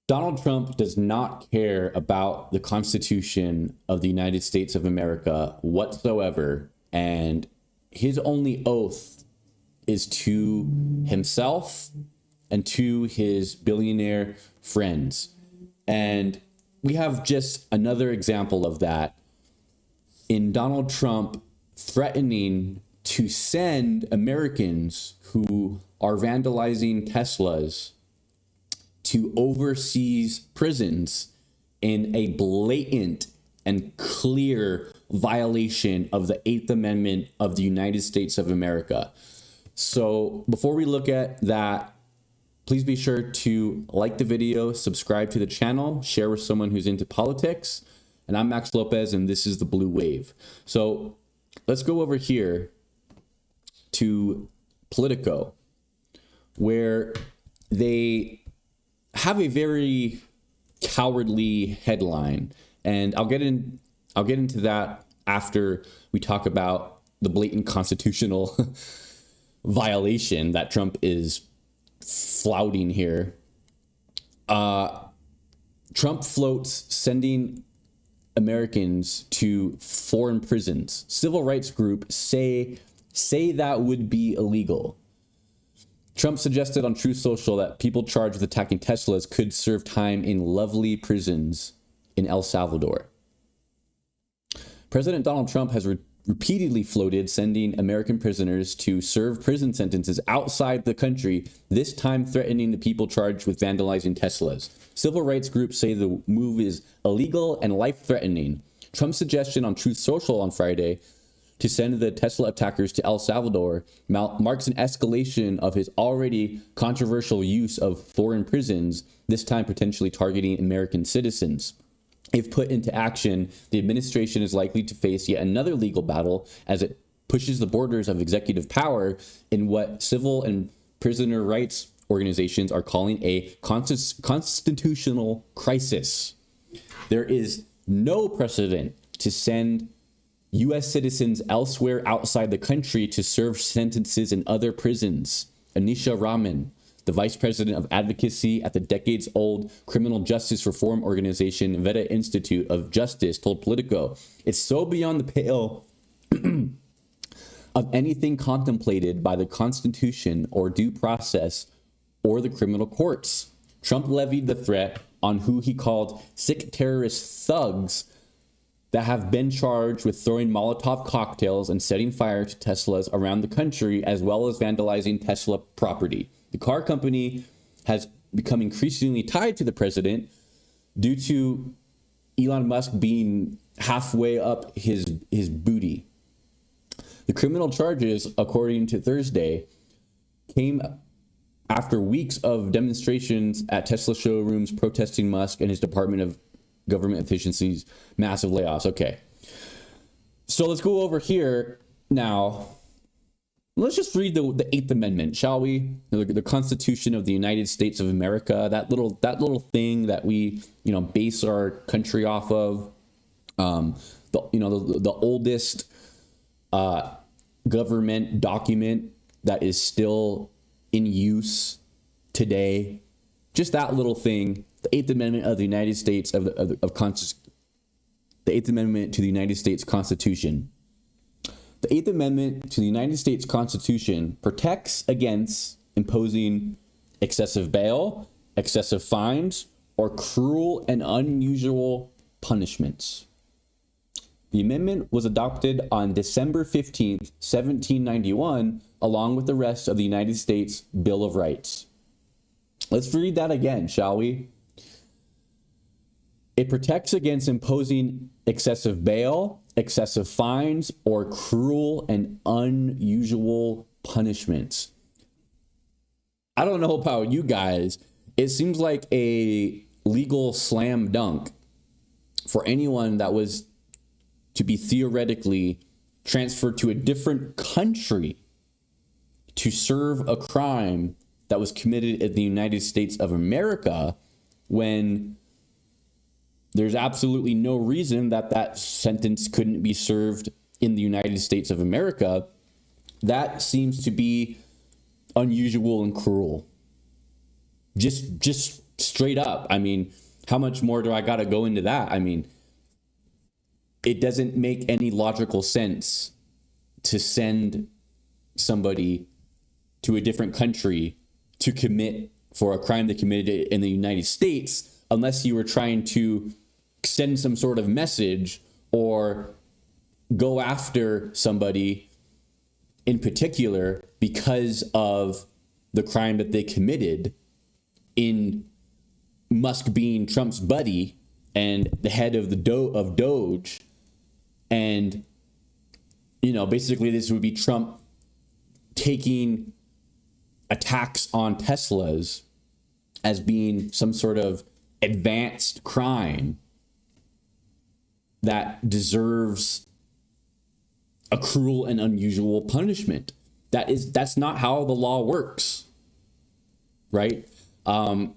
Donald Trump does not care about the Constitution of the United States of America whatsoever. And his only oath is to himself and to his billionaire friends. And we have just another example of that in Donald Trump threatening to send Americans who are vandalizing Teslas to overseas prisons in a blatant and clear violation of the Eighth Amendment of the United States of America. So before we look at that, please be sure to like the video, subscribe to the channel, share with someone who's into politics. And I'm Max Lopez, and this is the Blue Wave. So let's go over here to Politico, where they have a very cowardly headline, and I'll get into that after we talk about the blatant constitutional violation that Trump is flouting here. Trump floats sending Americans to foreign prisons. Civil rights group say that would be illegal. Trump suggested on Truth Social that people charged with attacking Teslas could serve time in lovely prisons in El Salvador. President Donald Trump has repeatedly floated sending American prisoners to serve prison sentences outside the country, this time threatening the people charged with vandalizing Teslas. Civil rights groups say the move is illegal and life-threatening. Trump's suggestion on Truth Social on Friday to send the Tesla attackers to El Salvador marks an escalation of his already controversial use of foreign prisons, this time potentially targeting American citizens. If put into action, the administration is likely to face yet another legal battle as it pushes the borders of executive power in what civil and prisoner rights organizations are calling a constitutional crisis. There is no precedent to send U.S. citizens elsewhere outside the country to serve sentences in other prisons. Anisha Raman, the vice president of advocacy at the decades-old criminal justice reform organization Veda Institute of Justice, told Politico, "It's so beyond the pale of anything contemplated by the Constitution or due process or the criminal courts." Trump levied the threat on who he called sick terrorist thugs that have been charged with throwing Molotov cocktails and setting fire to Teslas around the country, as well as vandalizing Tesla property. The car company has become increasingly tied to the president due to Elon Musk being halfway up his booty. The criminal charges, according to Thursday, came after weeks of demonstrations at Tesla showrooms protesting Musk and his Department of Government Efficiency's massive layoffs. Okay, so let's go over here now. Let's just read the Eighth Amendment, shall we? The Constitution of the United States of America, that little thing that we base our country off of. The oldest government document that is still in use today. Just that little thing. The Eighth Amendment of the United States the Eighth Amendment to the United States Constitution. The Eighth Amendment to the United States Constitution protects against imposing excessive bail, excessive fines, or cruel and unusual punishments. The amendment was adopted on December 15th, 1791, along with the rest of the United States Bill of Rights. Let's read that again, shall we? It protects against imposing excessive bail, excessive fines, or cruel and unusual punishments. I don't know about you guys. It seems like a legal slam dunk for anyone that was to be theoretically transferred to a different country to serve a crime that was committed in the United States of America, when there's absolutely no reason that sentence couldn't be served in the United States of America. That seems to be unusual and cruel. Just straight up. I mean, how much more do I got to go into that? I mean, it doesn't make any logical sense to send somebody to a different country to commit for a crime they committed in the United States, unless you were trying to send some sort of message or go after somebody in particular because of the crime that they committed, in Musk being Trump's buddy and the head of the Doge. And, you know, basically this would be Trump taking attacks on Teslas as being some sort of advanced crime that deserves a cruel and unusual punishment. That's not how the law works, right? And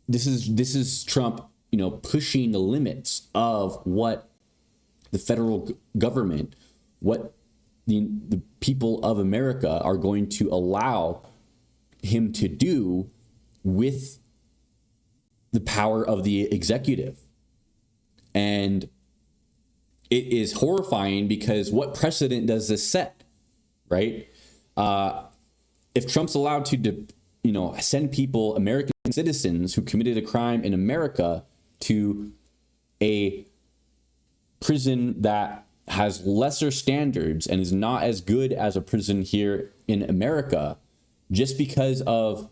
this is Trump, you know, pushing the limits of what the federal government, what the people of America are going to allow him to do with the power of the executive. And it is horrifying because what precedent does this set, right? If Trump's allowed to, send people, American citizens who committed a crime in America, to a prison that has lesser standards and is not as good as a prison here in America, just because of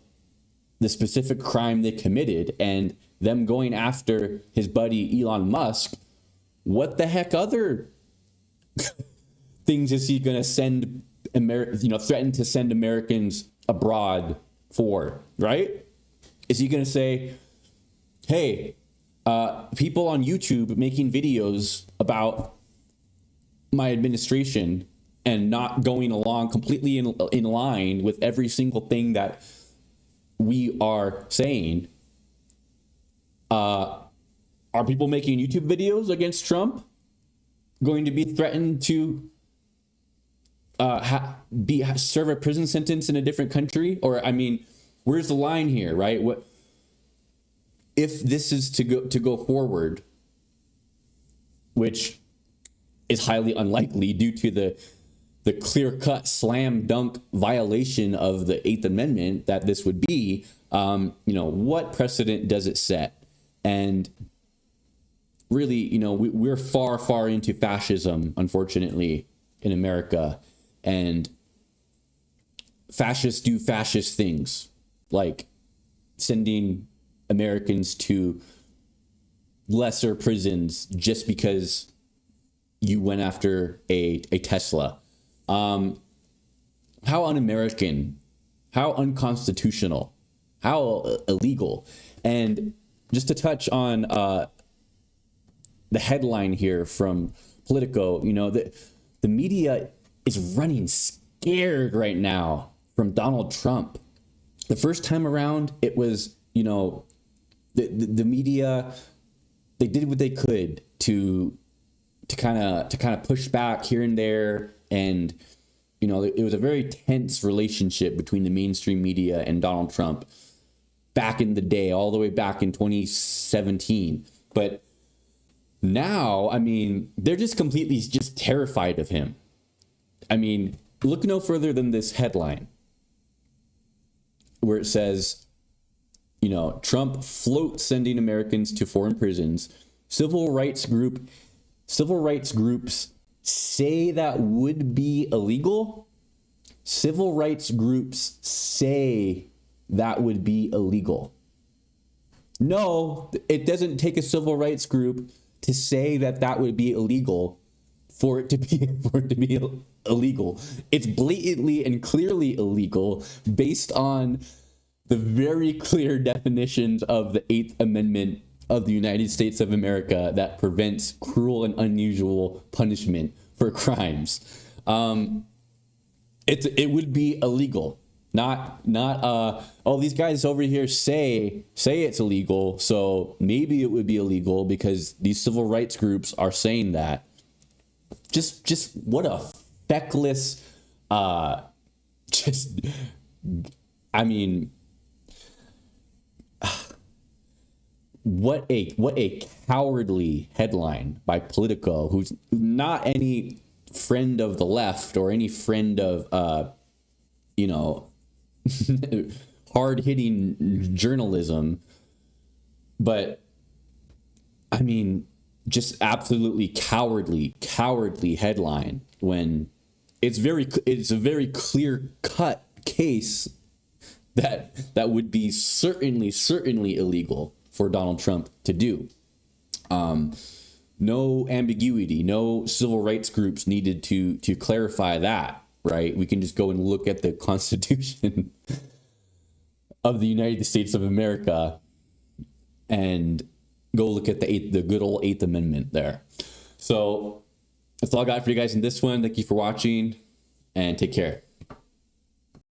the specific crime they committed, and them going after his buddy Elon Musk, what the heck other things is he going to send threaten to send Americans abroad for, right? Is he going to say, hey, people on YouTube making videos about my administration and not going along completely in line with every single thing that we are saying, are people making YouTube videos against Trump going to be threatened to serve a prison sentence in a different country? Or, I mean, where's the line here, right? What if this is to go forward, which is highly unlikely due to the clear-cut slam dunk violation of the Eighth Amendment that this would be? What precedent does it set? And really, we're far into fascism, unfortunately, in America. And fascists do fascist things, like sending Americans to lesser prisons just because you went after a Tesla. How un-American, how unconstitutional, how illegal. And just to touch on the headline here from Politico, the media is running scared right now from Donald Trump. The first time around, it was, the media, they did what they could to kind of push back here and there. And, it was a very tense relationship between the mainstream media and Donald Trump back in the day, all the way back in 2017. But now, I mean, they're just completely terrified of him. I mean, look no further than this headline where it says, Trump floats sending Americans to foreign prisons. Civil rights groups say that would be illegal. Civil rights groups say that would be illegal. No, it doesn't take a civil rights group to say that would be illegal for it to be illegal. It's blatantly and clearly illegal based on the very clear definitions of the Eighth Amendment of the United States of America that prevents cruel and unusual punishment for crimes. It would be illegal. Not these guys over here say it's illegal, so maybe it would be illegal because these civil rights groups are saying that. Just what a feckless, what a cowardly headline by Politico, who's not any friend of the left or any friend of you know hard-hitting journalism, but I mean, just absolutely cowardly headline when it's a very clear cut case that would be certainly illegal for Donald Trump to do. No ambiguity, no civil rights groups needed to clarify that, right? We can just go and look at the Constitution of the United States of America and go look at the good old Eighth Amendment there. So that's all I got for you guys in this one. Thank you for watching and take care.